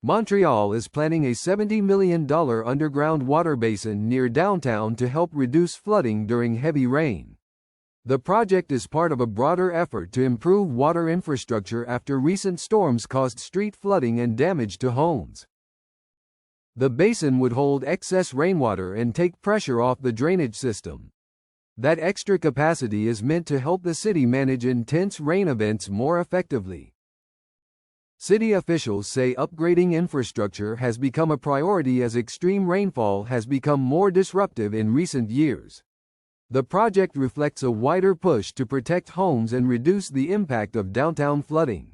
Montreal is planning a $70 million underground water basin near downtown to help reduce flooding during heavy rain. The project is part of a broader effort to improve water infrastructure after recent storms caused street flooding and damage to homes. The basin would hold excess rainwater and take pressure off the drainage system. That extra capacity is meant to help the city manage intense rain events more effectively. City officials say upgrading infrastructure has become a priority as extreme rainfall has become more disruptive in recent years. The project reflects a wider push to protect homes and reduce the impact of downtown flooding.